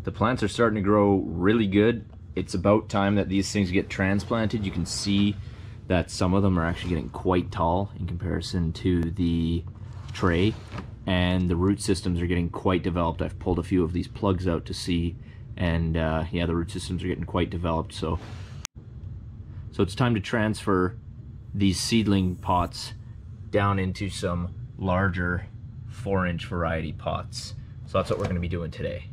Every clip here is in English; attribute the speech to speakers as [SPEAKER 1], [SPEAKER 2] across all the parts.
[SPEAKER 1] The plants are starting to grow really good. It's about time that these things get transplanted. You can see that some of them are actually getting quite tall in comparison to the tray, and the root systems are getting quite developed. I've pulled a few of these plugs out to see, and yeah, the root systems are getting quite developed. So it's time to transfer these seedling pots down into some larger 4-inch variety pots. So that's what we're going to be doing today.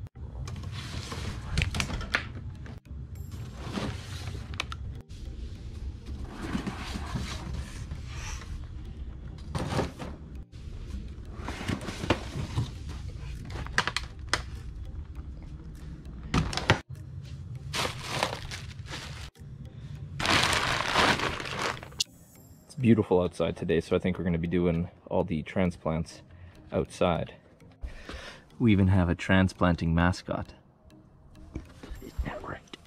[SPEAKER 1] Beautiful outside today, so I think we're going to be doing all the transplants outside. We even have a transplanting mascot. Isn't that right?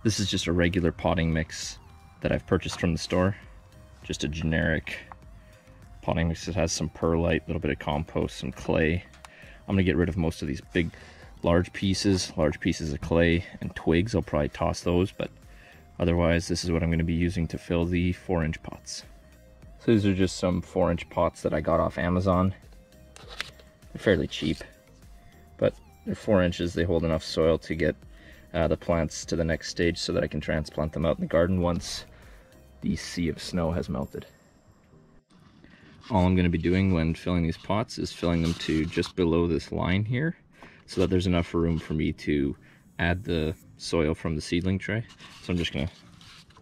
[SPEAKER 1] This is just a regular potting mix that I've purchased from the store. Just a generic potting mix that has some perlite, a little bit of compost, some clay. I'm gonna get rid of most of these big, large pieces of clay and twigs. I'll probably toss those, but otherwise this is what I'm gonna be using to fill the 4-inch pots. So these are just some 4-inch pots that I got off Amazon. They're fairly cheap, but they're 4 inches. They hold enough soil to get the plants to the next stage so that I can transplant them out in the garden once the sea of snow has melted. All I'm going to be doing when filling these pots is filling them to just below this line here, so that there's enough room for me to add the soil from the seedling tray. So I'm just going to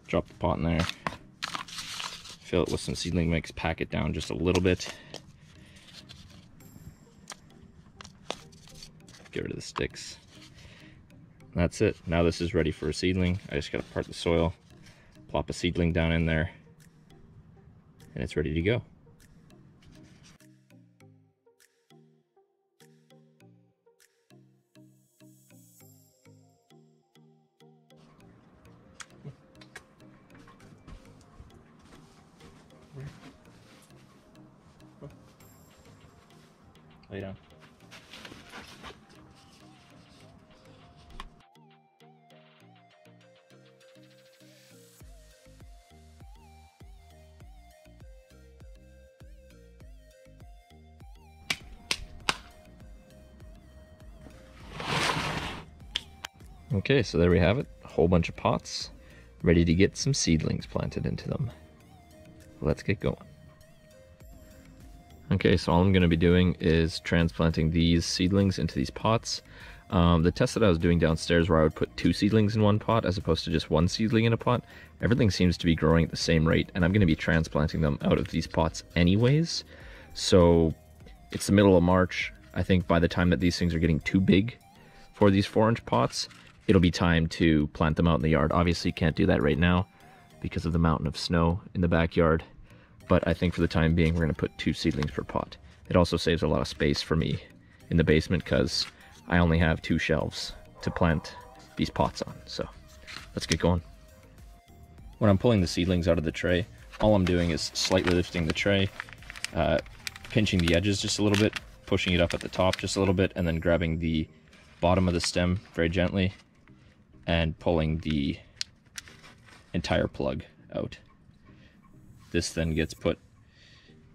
[SPEAKER 1] drop the pot in there, fill it with some seedling mix, pack it down just a little bit, get rid of the sticks. And that's it. Now this is ready for a seedling. I just got to part the soil, plop a seedling down in there, and it's ready to go. Lay down. Okay, so there we have it. A whole bunch of pots ready to get some seedlings planted into them. Let's get going. Okay, so all I'm going to be doing is transplanting these seedlings into these pots. The test that I was doing downstairs, where I would put 2 seedlings in one pot as opposed to just 1 seedling in a pot, everything seems to be growing at the same rate, and I'm going to be transplanting them out of these pots anyways. So it's the middle of March. I think by the time that these things are getting too big for these 4-inch pots, it'll be time to plant them out in the yard. Obviously, you can't do that right now because of the mountain of snow in the backyard. But I think for the time being, we're going to put 2 seedlings per pot. It also saves a lot of space for me in the basement because I only have 2 shelves to plant these pots on. So let's get going. When I'm pulling the seedlings out of the tray, all I'm doing is slightly lifting the tray, pinching the edges just a little bit, pushing it up at the top just a little bit, and then grabbing the bottom of the stem very gently and pulling the entire plug out. This then gets put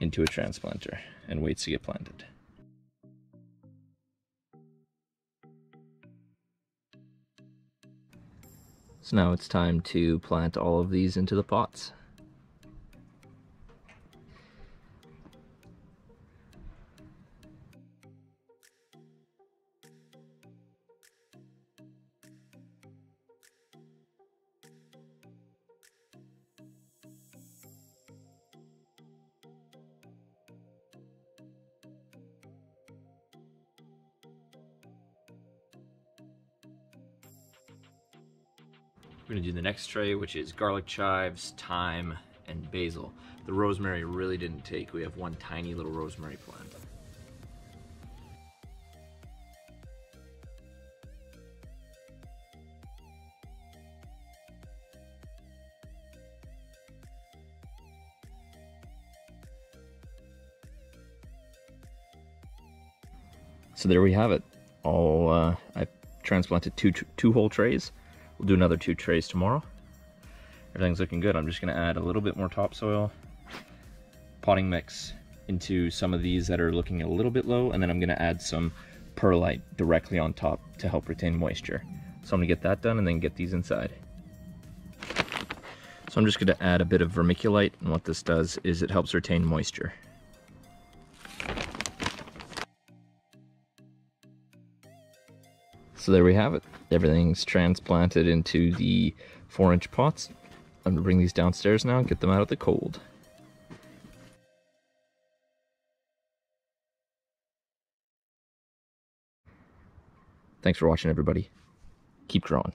[SPEAKER 1] into a transplanter and waits to get planted. So now it's time to plant all of these into the pots. We're gonna do the next tray, which is garlic chives, thyme, and basil. The rosemary really didn't take. We have one tiny little rosemary plant. So there we have it. I transplanted two whole trays. We'll do another 2 trays tomorrow. Everything's looking good. I'm just gonna add a little bit more topsoil, potting mix into some of these that are looking a little bit low, and then I'm gonna add some perlite directly on top to help retain moisture. So I'm gonna get that done and then get these inside. So I'm just gonna add a bit of vermiculite, and what this does is it helps retain moisture. So there we have it. Everything's transplanted into the 4-inch pots. I'm gonna bring these downstairs now and get them out of the cold. Thanks for watching, everybody. Keep growing.